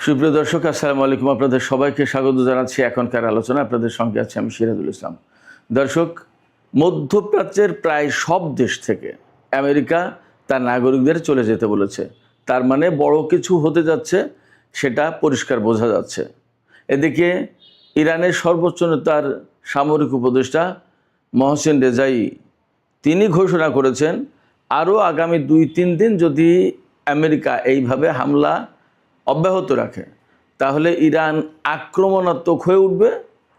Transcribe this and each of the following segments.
সুপ্রিয় দর্শক, আসসালামু আলাইকুম। আপনাদের সবাইকে স্বাগত জানাচ্ছি এখনকার আলোচনা। আপনাদের সঙ্গে আছি আমি সিরাজুল ইসলাম। দর্শক, মধ্যপ্রাচ্যের প্রায় সব দেশ থেকে আমেরিকা তার নাগরিকদের চলে যেতে বলেছে। তার মানে বড় কিছু হতে যাচ্ছে, সেটা পরিষ্কার বোঝা যাচ্ছে। এদিকে ইরানের সর্বোচ্চ নেতার সামরিক উপদেষ্টা মহসিন রেজাই তিনি ঘোষণা করেছেন, আরও আগামী 2-3 দিন যদি আমেরিকা এইভাবে হামলা অব্যাহত রাখে তাহলে ইরান আক্রমণাত্মক হয়ে উঠবে,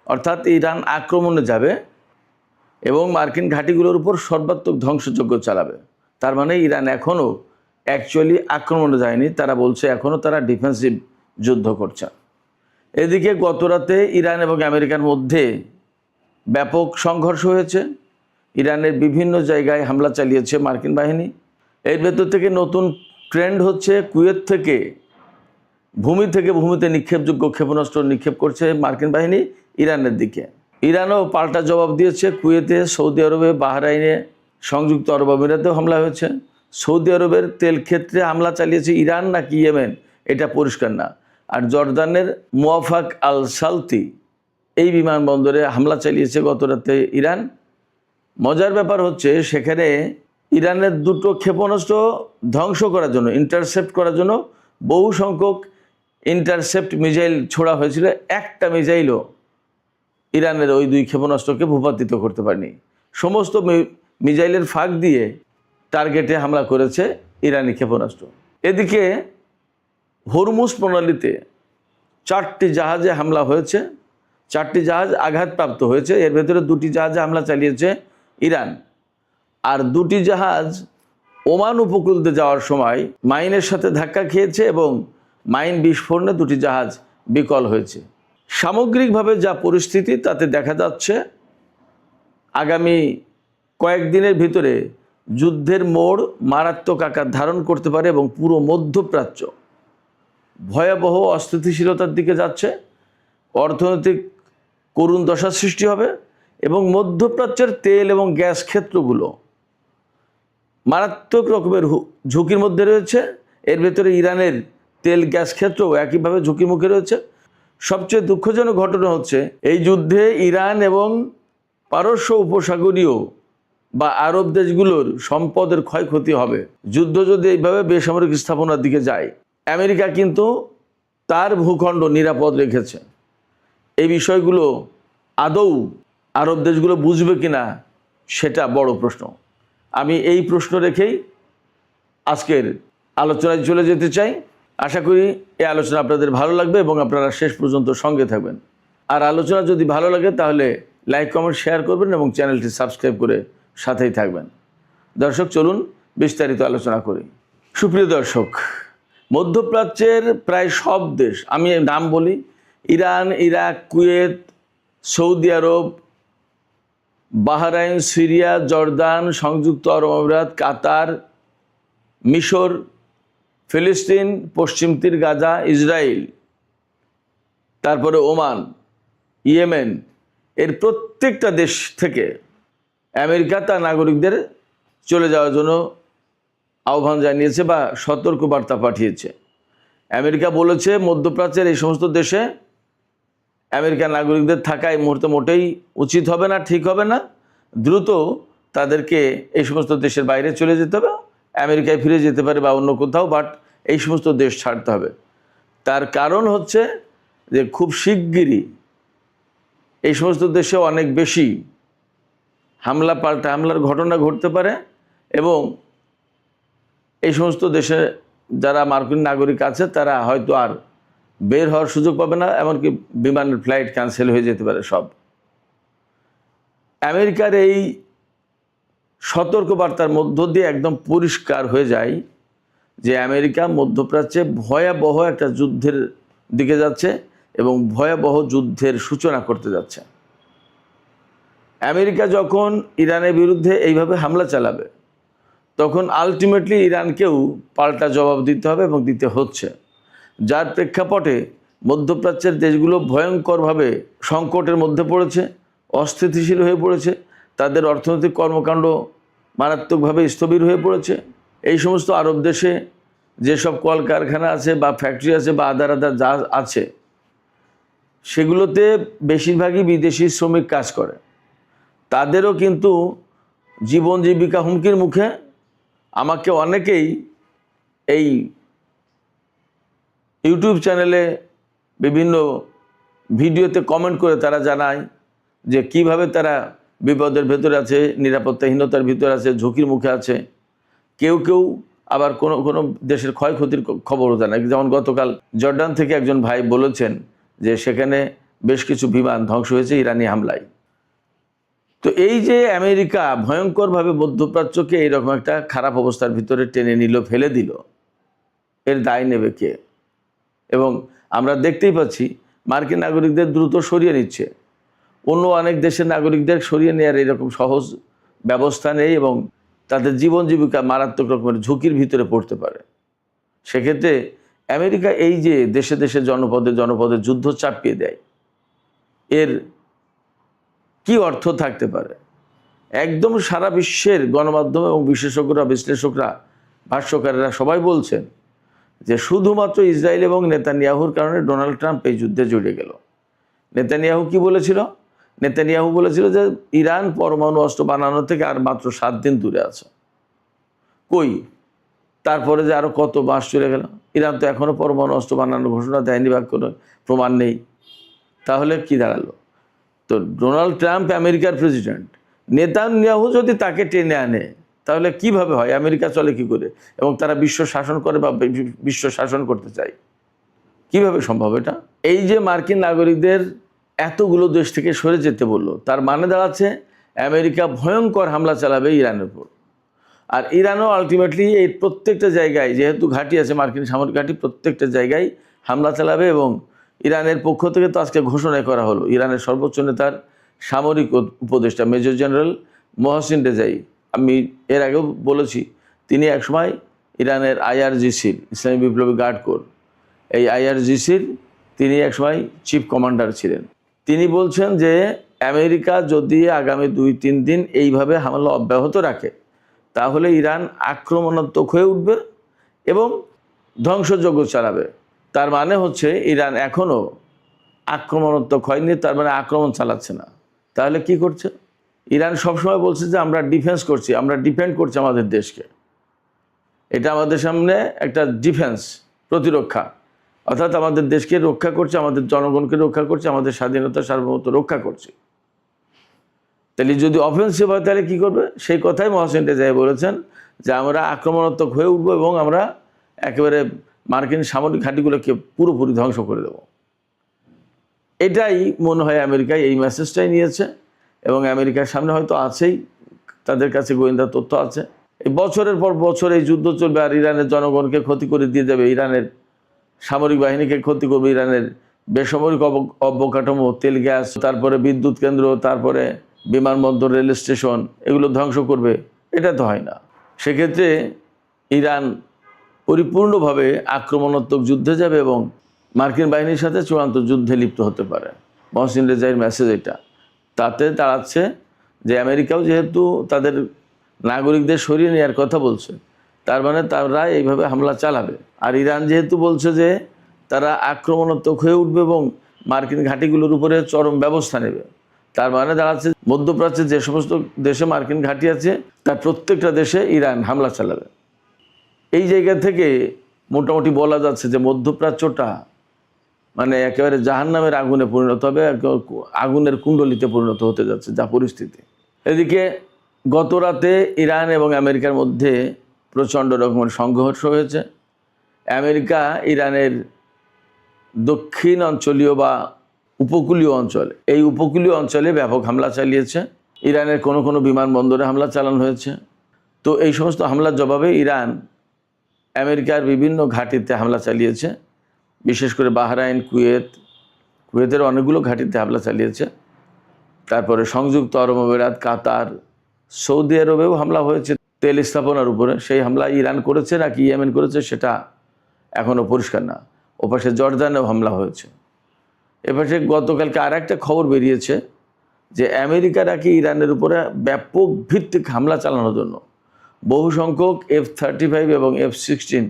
অর্থাৎ ইরান আক্রমণে যাবে এবং মার্কিন ঘাঁটিগুলোর উপর সর্বাত্মক ধ্বংসযজ্ঞ চালাবে। তার মানে ইরান এখনও অ্যাকচুয়ালি আক্রমণে যায়নি, তারা বলছে এখনও তারা ডিফেন্সিভ যুদ্ধ করছে। এদিকে গতরাতে ইরান এবং আমেরিকার মধ্যে ব্যাপক সংঘর্ষ হয়েছে। ইরানের বিভিন্ন জায়গায় হামলা চালিয়েছে মার্কিন বাহিনী। এর ভেতর থেকে নতুন ট্রেন্ড হচ্ছে, কুয়েত থেকে ভূমিতে নিক্ষেপযোগ্য ক্ষেপণাস্ত্র নিক্ষেপ করছে মার্কিন বাহিনী ইরানের দিকে। ইরানও পাল্টা জবাব দিয়েছে। কুয়েতে, সৌদি আরবে, বাহরাইনে, সংযুক্ত আরব আমিরাতেও হামলা হয়েছে। সৌদি আরবের তেল ক্ষেত্রে হামলা চালিয়েছে ইরান নাকি ইয়েমেন এটা পরিষ্কার না। আর জর্দানের মুওয়াফাক আল সালতি এই বিমানবন্দরে হামলা চালিয়েছে গতরাতে ইরান। মজার ব্যাপার হচ্ছে, সেখানে ইরানের দুটো ক্ষেপণাস্ত্র ধ্বংস করার জন্য, ইন্টারসেপ্ট করার জন্য বহু সংখ্যক ইন্টারসেপ্ট মিসাইল ছোড়া হয়েছিল। একটা মিসাইলও ইরানের ওই দুই ক্ষেপণাস্ত্রকে ভূপাতিত করতে পারেনি। সমস্ত মিসাইলের ফাঁক দিয়ে টার্গেটে হামলা করেছে ইরানি ক্ষেপণাস্ত্র। এদিকে হরমুজ প্রণালীতে 4টি জাহাজে হামলা হয়েছে, 4টি জাহাজ আঘাতপ্রাপ্ত হয়েছে। এর ভেতরে 2টি জাহাজে হামলা চালিয়েছে ইরান, আর 2টি জাহাজ ওমান উপকূলতে যাওয়ার সময় মাইনের সাথে ধাক্কা খেয়েছে এবং মাইন বিস্ফোরণে 2টি জাহাজ বিকল হয়েছে। সামগ্রিকভাবে যা পরিস্থিতি তাতে দেখা যাচ্ছে আগামী কয়েকদিনের ভিতরে যুদ্ধের মোড় মারাত্মক আকার ধারণ করতে পারে এবং পুরো মধ্যপ্রাচ্য ভয়াবহ অস্থিতিশীলতার দিকে যাচ্ছে। অর্থনৈতিক করুণ দশা সৃষ্টি হবে এবং মধ্যপ্রাচ্যের তেল এবং গ্যাস ক্ষেত্রগুলো মারাত্মক রকমের ঝুঁকির মধ্যে রয়েছে। এর ভেতরে ইরানের তেল গ্যাস ক্ষেত্রও একইভাবে ঝুঁকির মুখে রয়েছে। সবচেয়ে দুঃখজনক ঘটনা হচ্ছে, এই যুদ্ধে ইরান এবং পারস্য উপসাগরীয় বা আরব দেশগুলোর সম্পদের ক্ষয়ক্ষতি হবে। যুদ্ধ যদি এইভাবে বেসামরিক স্থাপনার দিকে যায়, আমেরিকা কিন্তু তার ভূখণ্ড নিরাপদ রেখেছে। এই বিষয়গুলো আদৌ আরব দেশগুলো বুঝবে কিনা সেটা বড় প্রশ্ন। আমি এই প্রশ্ন রেখেই আজকের আলোচনায় চলে যেতে চাই। আশা করি এই আলোচনা আপনাদের ভালো লাগবে এবং আপনারা শেষ পর্যন্ত সঙ্গে থাকবেন। আর আলোচনা যদি ভালো লাগে তাহলে লাইক, কমেন্ট, শেয়ার করবেন এবং চ্যানেলটি সাবস্ক্রাইব করে সাথেই থাকবেন। দর্শক, চলুন বিস্তারিত আলোচনা করি। সুপ্রিয় দর্শক, মধ্যপ্রাচ্যের প্রায় সব দেশ, আমি নাম বলি, ইরান, ইরাক, কুয়েত, সৌদি আরব, বাহরাইন, সিরিয়া, জর্দান, সংযুক্ত আরব আমিরাত, কাতার, মিশর, ফিলিস্তিন, পশ্চিম তীর, গাজা, ইসরায়েল, তারপরে ওমান, ইয়েমেন, এর প্রত্যেকটা দেশ থেকে আমেরিকা তার নাগরিকদের চলে যাওয়ার জন্য আহ্বান জানিয়েছে বা সতর্কবার্তা পাঠিয়েছে। আমেরিকা বলেছে, মধ্যপ্রাচ্যের এই সমস্ত দেশে আমেরিকার নাগরিকদের থাকা এই মুহূর্তে মোটেই উচিত হবে না, ঠিক হবে না। দ্রুত তাদেরকে এই সমস্ত দেশের বাইরে চলে যেতে হবে, আমেরিকায় ফিরে যেতে পারে বা অন্য কোথাও, বাট এই সমস্ত দেশ ছাড়তে হবে। তার কারণ হচ্ছে যে খুব শিগগিরই এই সমস্ত দেশে অনেক বেশি পাল্টা হামলার ঘটনা ঘটতে পারে এবং এই সমস্ত দেশে যারা মার্কিন নাগরিক আছে তারা হয়তো আর বের হওয়ার সুযোগ পাবে না, এমনকি বিমানের ফ্লাইট ক্যান্সেল হয়ে যেতে পারে সব। আমেরিকার এই সতর্কবার্তার মধ্য দিয়ে একদম পরিষ্কার হয়ে যায় যে আমেরিকা মধ্যপ্রাচ্যে ভয়াবহ একটা যুদ্ধের দিকে যাচ্ছে এবং ভয়াবহ যুদ্ধের সূচনা করতে যাচ্ছে। আমেরিকা যখন ইরানের বিরুদ্ধে এইভাবে হামলা চালাবে, তখন আলটিমেটলি ইরানকেও পাল্টা জবাব দিতে হবে এবং দিতে হচ্ছে। যার প্রেক্ষাপটে মধ্যপ্রাচ্যের দেশগুলো ভয়ঙ্করভাবে সংকটের মধ্যে পড়েছে, অস্থিতিশীল হয়ে পড়েছে, তাদের অর্থনৈতিক কর্মকাণ্ড মারাত্মকভাবে স্থবির হয়ে পড়েছে। এই সমস্ত আরব দেশে যেসব কলকারখানা আছে বা ফ্যাক্টরি আছে বা আদার যা আছে, সেগুলোতে বেশিরভাগই বিদেশি শ্রমিক কাজ করে। তাদেরও কিন্তু জীবন জীবিকা হুমকির মুখে। আমাকে অনেকেই এই ইউটিউব চ্যানেলে বিভিন্ন ভিডিওতে কমেন্ট করে তারা জানায় যে কিভাবে তারা বিপদের ভেতরে আছে, নিরাপত্তাহীনতার ভিতরে আছে, ঝুঁকির মুখে আছে। কেউ কেউ আবার কোনো কোনো দেশের ক্ষয়ক্ষতির খবরও জানায়। যেমন গতকাল জর্ডান থেকে একজন ভাই বলেছেন যে সেখানে বেশ কিছু বিমান ধ্বংস হয়েছে ইরানি হামলায়। তো এই যে আমেরিকা ভয়ঙ্করভাবে মধ্যপ্রাচ্যকে এইরকম একটা খারাপ অবস্থার ভিতরে টেনে নিল, ফেলে দিল, এর দায় নেবে কে? এবং আমরা দেখতেই পাচ্ছি মার্কিন নাগরিকদের দ্রুত সরিয়ে নিচ্ছে। অন্য অনেক দেশের নাগরিকদের সরিয়ে নেওয়ার এরকম সহজ ব্যবস্থা নেই এবং তাদের জীবন জীবিকা মারাত্মক রকমের ঝুঁকির ভিতরে পড়তে পারে। সেক্ষেত্রে আমেরিকা এই যে দেশে দেশে জনপদে জনপদে যুদ্ধ চাপিয়ে দেয়, এর কি অর্থ থাকতে পারে? একদম সারা বিশ্বের গণমাধ্যম এবং বিশেষজ্ঞরা, বিশ্লেষকরা, ভাষ্যকারেরা সবাই বলছেন যে শুধুমাত্র ইসরায়েল এবং নেতানিয়াহুর কারণে ডোনাল্ড ট্রাম্প এই যুদ্ধে জড়িয়ে গেল। নেতানিয়াহু কি বলেছিল? নেতানিয়াহু বলেছিল যে ইরান পরমাণু অস্ত্র বানানো থেকে আর মাত্র 7 দিন দূরে আছে। কই? তারপরে যে আরও কত মাস চলে গেল, ইরান তো এখনও পরমাণু অস্ত্র বানানোর ঘোষণা দেয়নি বা কোনো প্রমাণ নেই। তাহলে কি দাঁড়ালো? তো ডোনাল্ড ট্রাম্প আমেরিকার প্রেসিডেন্ট, নেতানিয়াহু যদি তাকে টেনে আনে তাহলে কিভাবে হয়? আমেরিকা চলে কি করে? এবং তারা বিশ্ব শাসন করে বা বিশ্ব শাসন করতে চায়, কিভাবে সম্ভব এটা? এই যে মার্কিন নাগরিকদের এতগুলো দেশ থেকে সরে যেতে বললো, তার মানে দাঁড়াচ্ছে আমেরিকা ভয়ঙ্কর হামলা চালাবে ইরানের উপর। আর ইরানও আলটিমেটলি এই প্রত্যেকটা জায়গায়, যেহেতু ঘাঁটি আছে মার্কিন সামরিক ঘাঁটি, প্রত্যেকটা জায়গায় হামলা চালাবে। এবং ইরানের পক্ষ থেকে তো আজকে ঘোষণা করা হলো, ইরানের সর্বোচ্চ নেতার সামরিক উপদেষ্টা মেজর জেনারেল মোহসিন রেজাই, আমি এর আগেও বলেছি, তিনি একসময় ইরানের IRGC-র, ইসলামী বিপ্লবী গার্ড কোর, এই IRGC-র তিনি একসময় চিফ কমান্ডার ছিলেন। তিনি বলছেন যে আমেরিকা যদি আগামী 2-3 দিন এইভাবে হামলা অব্যাহত রাখে তাহলে ইরান আক্রমণাত্মক হয়ে উঠবে এবং ধ্বংসযজ্ঞ চালাবে। তার মানে হচ্ছে ইরান এখনও আক্রমণাত্মক হয়নি, তার মানে আক্রমণ চালাচ্ছে না। তাহলে কি করছে? ইরান সবসময় বলছে যে আমরা ডিফেন্স করছি, আমরা ডিফেন্ড করছি আমাদের দেশকে। এটা আমাদের সামনে একটা ডিফেন্স, প্রতিরক্ষা, অর্থাৎ আমাদের দেশকে রক্ষা করছে, আমাদের জনগণকে রক্ষা করছে, আমাদের স্বাধীনতা সার্বভৌমত্ব রক্ষা করছে। তাহলে যদি অফেন্সিভ হয় তাহলে কী করবে? সেই কথাই মোহসিন রেজাই বলেছেন যে আমরা আক্রমণাত্মক হয়ে উঠবো এবং আমরা একেবারে মার্কিন সামরিক ঘাঁটিগুলোকে পুরোপুরি ধ্বংস করে দেব। এটাই মনে হয় আমেরিকায় এই মেসেজটাই নিয়েছে এবং আমেরিকার সামনে হয়তো আছেই, তাদের কাছে গোয়েন্দা তথ্য আছে। এই বছরের পর বছর এই যুদ্ধ চলবে আর ইরানের জনগণকে ক্ষতি করে দিয়ে যাবে, ইরানের সামরিক বাহিনীকে ক্ষতি করবে, ইরানের বেসামরিক অবকাঠামো, তেল গ্যাস, তারপরে বিদ্যুৎ কেন্দ্র, তারপরে বিমানবন্দর, রেল স্টেশন, এগুলো ধ্বংস করবে। এটা তো হয় না। সেক্ষেত্রে ইরান পরিপূর্ণভাবে আক্রমণাত্মক যুদ্ধে যাবে এবং মার্কিন বাহিনীর সাথে চূড়ান্ত যুদ্ধে লিপ্ত হতে পারে। মোহসিন রেজাইয়ের মেসেজ এটা। তাতে দাঁড়াচ্ছে যে আমেরিকাও যেহেতু তাদের নাগরিকদের সরিয়ে নেওয়ার কথা বলছে, তার মানে তারা এইভাবে হামলা চালাবে। আর ইরান যেহেতু বলছে যে তারা আক্রমণাত্মক হয়ে উঠবে এবং মার্কিন ঘাঁটিগুলোর উপরে চরম ব্যবস্থা নেবে, তার মানে দাঁড়াচ্ছে মধ্যপ্রাচ্যে যে সমস্ত দেশে মার্কিন ঘাঁটি আছে তার প্রত্যেকটা দেশে ইরান হামলা চালাবে। এই জায়গা থেকে মোটামুটি বলা যাচ্ছে যে মধ্যপ্রাচ্যটা মানে একেবারে জাহান্নামের আগুনে পরিণত হবে, আগুনের কুণ্ডলিতে পরিণত হতে যাচ্ছে যা পরিস্থিতি। এদিকে গত রাতে ইরান এবং আমেরিকার মধ্যে প্রচণ্ড রকমের সংঘর্ষ হয়েছে। আমেরিকা ইরানের দক্ষিণ অঞ্চলীয় বা উপকূলীয় অঞ্চলে, এই উপকূলীয় অঞ্চলে ব্যাপক হামলা চালিয়েছে। ইরানের কোনো কোনো বিমানবন্দরে হামলা চালানো হয়েছে। তো এই সমস্ত হামলার জবাবে ইরান আমেরিকার বিভিন্ন ঘাঁটিতে হামলা চালিয়েছে, বিশেষ করে বাহরাইন, কুয়েতের অনেকগুলো ঘাঁটিতে হামলা চালিয়েছে। তারপরে সংযুক্ত আরব আমিরাত, কাতার, সৌদি আরবেও হামলা হয়েছে তেল স্থাপনার উপরে। সেই হামলা ইরান করেছে নাকি ইয়েমেন করেছে সেটা এখনও পরিষ্কার না। ওপাশে জর্দানেও হামলা হয়েছে। এপাশে গতকালকে আর একটা খবর বেরিয়েছে যে আমেরিকা নাকি ইরানের উপরে ব্যাপক ভিত্তিক হামলা চালানোর জন্য বহু সংখ্যক F-35 এবং F-16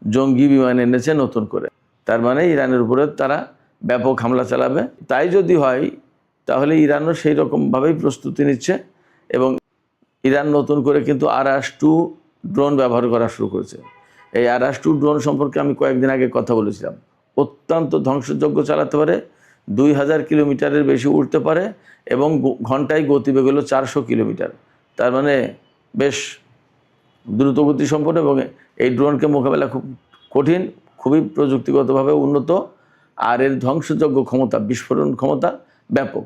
জঙ্গি বিমান এনেছে নতুন করে। তার মানে ইরানের উপরে তারা ব্যাপক হামলা চালাবে। তাই যদি হয় তাহলে ইরানও সেই রকমভাবেই প্রস্তুতি নিচ্ছে এবং ইরান নতুন করে কিন্তু আরাস-2 ড্রোন ব্যবহার করা শুরু করেছে। এই আরাস-2 ড্রোন সম্পর্কে আমি কয়েকদিন আগে কথা বলেছিলাম। অত্যন্ত ধ্বংসযজ্ঞ চালাতে পারে, 2000 কিলোমিটারের বেশি উঠতে পারে এবং ঘন্টায় গতিবেগ হলো 400 কিলোমিটার। তার মানে বেশ দ্রুতগতি সম্পন্ন এবং এই ড্রোনকে মোকাবেলা খুব কঠিন, খুবই প্রযুক্তিগতভাবে উন্নত, আর এর ধ্বংসযজ্ঞ ক্ষমতা, বিস্ফোরণ ক্ষমতা ব্যাপক,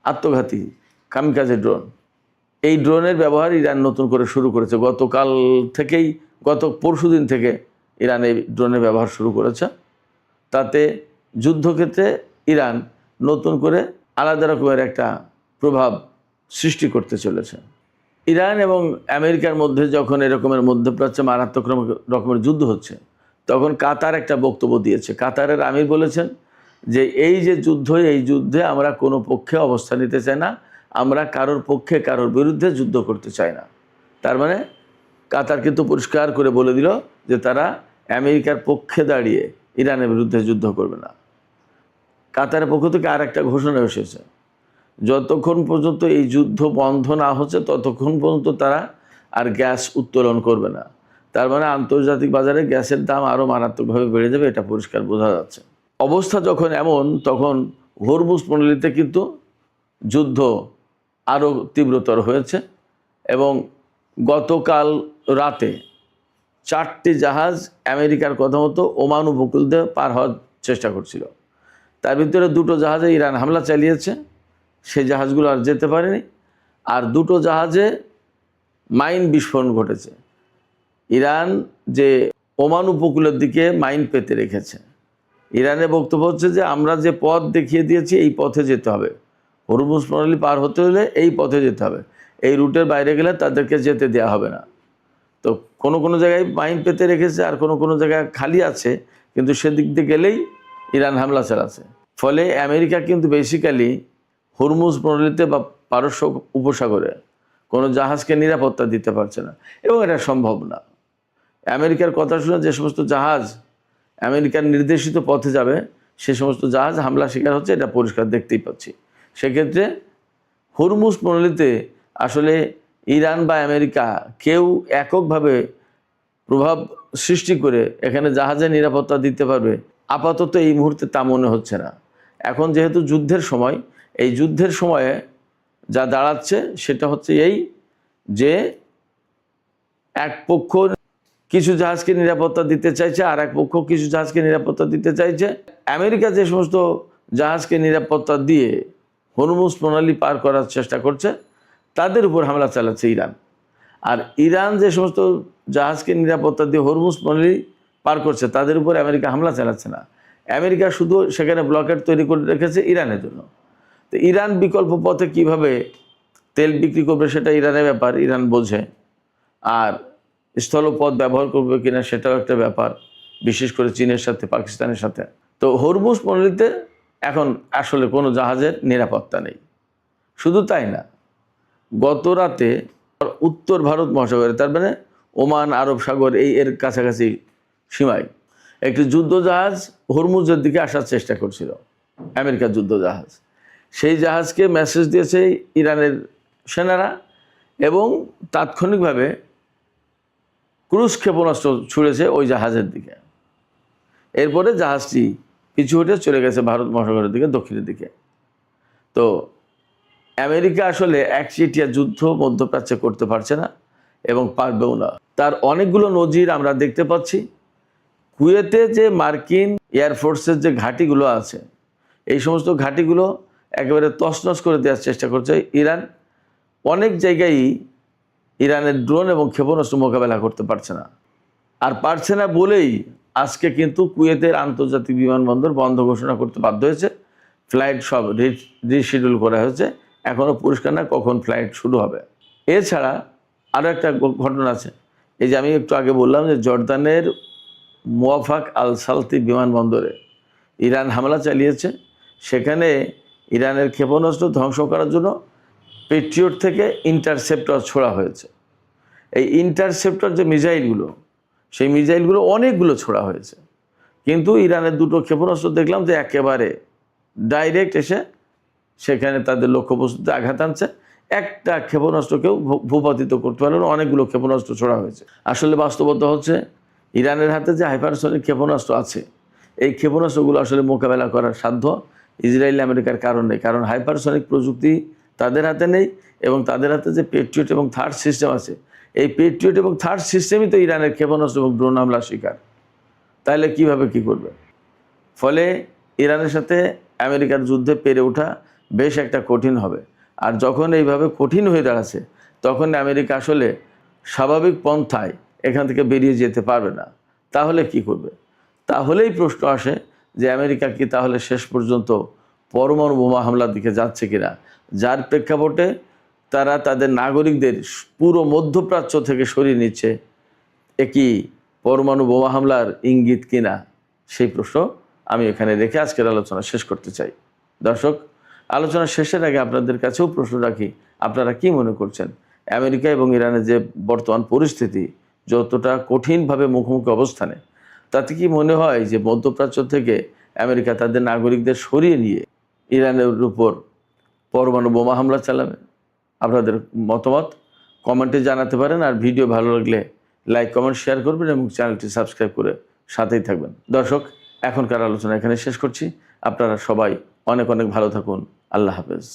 আত্মঘাতী কামিকাজে ড্রোন। এই ড্রোনের ব্যবহার ইরান নতুন করে শুরু করেছে। গতকাল থেকেই, গত পরশুদিন থেকে ইরান এই ড্রোনের ব্যবহার শুরু করেছে। তাতে যুদ্ধক্ষেত্রে ইরান নতুন করে আলাদা রকমের একটা প্রভাব সৃষ্টি করতে চলেছে। ইরান এবং আমেরিকার মধ্যে যখন এরকমের মধ্যপ্রাচ্যে মারাত্মক রকমের যুদ্ধ হচ্ছে, তখন কাতার একটা বক্তব্য দিয়েছে। কাতারের আমির বলেছেন যে এই যে যুদ্ধ, এই যুদ্ধে আমরা কোনো পক্ষে অবস্থান নিতে চাই না, আমরা কারোর পক্ষে কারোর বিরুদ্ধে যুদ্ধ করতে চাই না। তার মানে কাতার কিন্তু পরিষ্কার করে বলে দিল যে তারা আমেরিকার পক্ষে দাঁড়িয়ে ইরানের বিরুদ্ধে যুদ্ধ করবে না। কাতারের পক্ষ থেকে আর একটা ঘোষণা এসেছে, যতক্ষণ পর্যন্ত এই যুদ্ধ বন্ধ না হচ্ছে ততক্ষণ পর্যন্ত তারা আর গ্যাস উত্তোলন করবে না। তার মানে আন্তর্জাতিক বাজারে গ্যাসের দাম আরও মারাত্মকভাবে বেড়ে যাবে, এটা পরিষ্কার বোঝা যাচ্ছে। অবস্থা যখন এমন, তখন হরমুজ প্রণালীতে কিন্তু যুদ্ধ আরও তীব্রতর হয়েছে এবং গতকাল রাতে 4টি জাহাজ আমেরিকার কথা মতো ওমান উপকূল দিয়ে পার হওয়ার চেষ্টা করছিল। তার ভিতরে 2টো জাহাজে ইরান হামলা চালিয়েছে, সেই জাহাজগুলো আর যেতে পারেনি। আর 2টো জাহাজে মাইন বিস্ফোরণ ঘটেছে। ইরান যে ওমান উপকূলের দিকে মাইন পেতে রেখেছে। ইরানের বক্তব্য হচ্ছে যে আমরা যে পথ দেখিয়ে দিয়েছি এই পথে যেতে হবে, হরমুজ প্রণালী পার হতে হলে এই পথে যেতে হবে, এই রুটের বাইরে গেলে তাদেরকে যেতে দেওয়া হবে না। তো কোনো কোনো জায়গায় মাইন পেতে রেখেছে আর কোনো কোনো জায়গায় খালি আছে, কিন্তু সেদিক দিয়ে গেলেই ইরান হামলা চালাচ্ছে। ফলে আমেরিকা কিন্তু বেসিক্যালি হরমুজ প্রণালীতে বা পারস্য উপসাগরে কোনো জাহাজকে নিরাপত্তা দিতে পারছে না এবং এটা সম্ভব না। আমেরিকার কথা শুনে যে সমস্ত জাহাজ আমেরিকার নির্দেশিত পথে যাবে সে সমস্ত জাহাজ হামলা শিকার হচ্ছে, এটা পরিষ্কার দেখতেই পাচ্ছি। সেক্ষেত্রে হরমুজ প্রণালীতে আসলে ইরান বা আমেরিকা কেউ এককভাবে প্রভাব সৃষ্টি করে এখানে জাহাজের নিরাপত্তা দিতে পারবে আপাতত এই মুহূর্তে তা মনে হচ্ছে না। এখন যেহেতু যুদ্ধের সময়, এই যুদ্ধের সময়ে যা দাঁড়াচ্ছে সেটা হচ্ছে এই যে এক পক্ষ কিছু জাহাজকে নিরাপত্তা দিতে চাইছে আর এক পক্ষ কিছু জাহাজকে নিরাপত্তা দিতে চাইছে। আমেরিকা যে সমস্ত জাহাজকে নিরাপত্তা দিয়ে হরমুজ প্রণালী পার করার চেষ্টা করছে তাদের উপর হামলা চালাচ্ছে ইরান। আর ইরান যে সমস্ত জাহাজকে নিরাপত্তা দিয়ে হরমুজ প্রণালী পার করছে তাদের উপর আমেরিকা হামলা চালাচ্ছে না। আমেরিকা শুধু সেখানে ব্লকেট তৈরি করে রেখেছে ইরানের জন্য। তো ইরান বিকল্প পথে কিভাবে তেল বিক্রি করবে সেটা ইরানের ব্যাপার, ইরান বোঝে। আর স্থলপথ ব্যবহার করবে কিনা সেটাও একটা ব্যাপার, বিশেষ করে চীনের সাথে, পাকিস্তানের সাথে। তো হরমুজ প্রণালীতে এখন আসলে কোনো জাহাজের নিরাপত্তা নেই। শুধু তাই না, গত রাতে উত্তর ভারত মহাসাগরে, তার মানে ওমান, আরব সাগর এর কাছাকাছি সীমায় একটি যুদ্ধজাহাজ হরমুজের দিকে আসার চেষ্টা করছিল, আমেরিকার যুদ্ধজাহাজ। সেই জাহাজকে মেসেজ দিয়েছে ইরানের সেনারা এবং তাৎক্ষণিকভাবে ক্রুজ ক্ষেপণাস্ত্র ছুড়েছে ওই জাহাজের দিকে। এরপরে জাহাজটি পিছু হটে চলে গেছে ভারত মহাসাগরের দিকে, দক্ষিণের দিকে। তো আমেরিকা আসলে একচেটিয়া যুদ্ধ মধ্যপ্রাচ্যে করতে পারছে না এবং পারবেও না। তার অনেকগুলো নজির আমরা দেখতে পাচ্ছি। কুয়েতে যে মার্কিন এয়ারফোর্সের যে ঘাঁটিগুলো আছে, এই সমস্ত ঘাঁটিগুলো একেবারে তছনছ করে দেওয়ার চেষ্টা করছে ইরান। অনেক জায়গায় ইরানের ড্রোন এবং ক্ষেপণাস্ত্র মোকাবেলা করতে পারছে না। আর পারছে না বলেই আজকে কিন্তু কুয়েতের আন্তর্জাতিক বিমানবন্দর বন্ধ ঘোষণা করতে বাধ্য হয়েছে। ফ্লাইট সব রিশিডিউল করা হয়েছে, এখনও পরিষ্কার না কখন ফ্লাইট শুরু হবে। এছাড়া আরও একটা ঘটনা আছে, এই যে আমি একটু আগে বললাম যে জর্দানের মুওয়াফাক আল সালতি বিমানবন্দরে ইরান হামলা চালিয়েছে। সেখানে ইরানের ক্ষেপণাস্ত্র ধ্বংস করার জন্য পেট্রিয়ট থেকে ইন্টারসেপ্টর ছোড়া হয়েছে। এই ইন্টারসেপ্টর যে মিসাইলগুলো, সেই মিসাইলগুলো অনেকগুলো ছোড়া হয়েছে, কিন্তু ইরানের দুটো ক্ষেপণাস্ত্র দেখলাম যে একেবারে ডাইরেক্ট এসে সেখানে তাদের লক্ষ্যবস্তুতে আঘাত আনছে। একটা ক্ষেপণাস্ত্রকেও ভূপাতিত করতে পারলো না, অনেকগুলো ক্ষেপণাস্ত্র ছোড়া হয়েছে। আসলে বাস্তবতা হচ্ছে ইরানের হাতে যে হাইপারসনিক ক্ষেপণাস্ত্র আছে, এই ক্ষেপণাস্ত্রগুলো আসলে মোকাবেলা করার সাধ্য ইসরায়েল আমেরিকার কারণ নেই। কারণ হাইপারসনিক প্রযুক্তি তাদের হাতে নেই, এবং তাদের হাতে যে পেট্রিয়ট এবং থার্ড সিস্টেম আছে, এই পেট্রিয়ট এবং থার্ড সিস্টেমই তো ইরানের ক্ষেপণাস্ত্র এবং ড্রোন হামলার শিকার। তাহলে কিভাবে কি করবে? ফলে ইরানের সাথে আমেরিকার যুদ্ধে পেরে ওঠা বেশ একটা কঠিন হবে। আর যখন এইভাবে কঠিন হয়ে দাঁড়াচ্ছে, তখন আমেরিকা আসলে স্বাভাবিক পন্থায় এখান থেকে বেরিয়ে যেতে পারবে না। তাহলে কি করবে? তাহলেই প্রশ্ন আসে যে আমেরিকা কি তাহলে শেষ পর্যন্ত পরমাণু বোমা হামলার দিকে যাচ্ছে কিনা, যার প্রেক্ষাপটে তারা তাদের নাগরিকদের পুরো মধ্যপ্রাচ্য থেকে সরিয়ে নিচ্ছে। একই পরমাণু বোমা হামলার ইঙ্গিত কিনা, সেই প্রশ্ন আমি এখানে রেখে আজকের আলোচনা শেষ করতে চাই। দর্শক, আলোচনা শেষের আগে আপনাদের কাছেও প্রশ্ন রাখি, আপনারা কি মনে করছেন আমেরিকা এবং ইরানের যে বর্তমান পরিস্থিতি, যতটা কঠিনভাবে মুখোমুখি অবস্থানে, তাতে কি মনে হয় যে মধ্যপ্রাচ্য থেকে আমেরিকা তাদের নাগরিকদের সরিয়ে নিয়ে ইরানের উপর পরমাণু বোমা হামলা চালাবে? আপনাদের মতামত কমেন্টে জানাতে পারেন। আর ভিডিও ভালো লাগলে লাইক, কমেন্ট, শেয়ার করবেন এবং চ্যানেলটি সাবস্ক্রাইব করে সাথেই থাকবেন। দর্শক, এখনকার আলোচনা এখানে শেষ করছি। আপনারা সবাই অনেক অনেক ভালো থাকুন। আল্লাহ হাফেজ।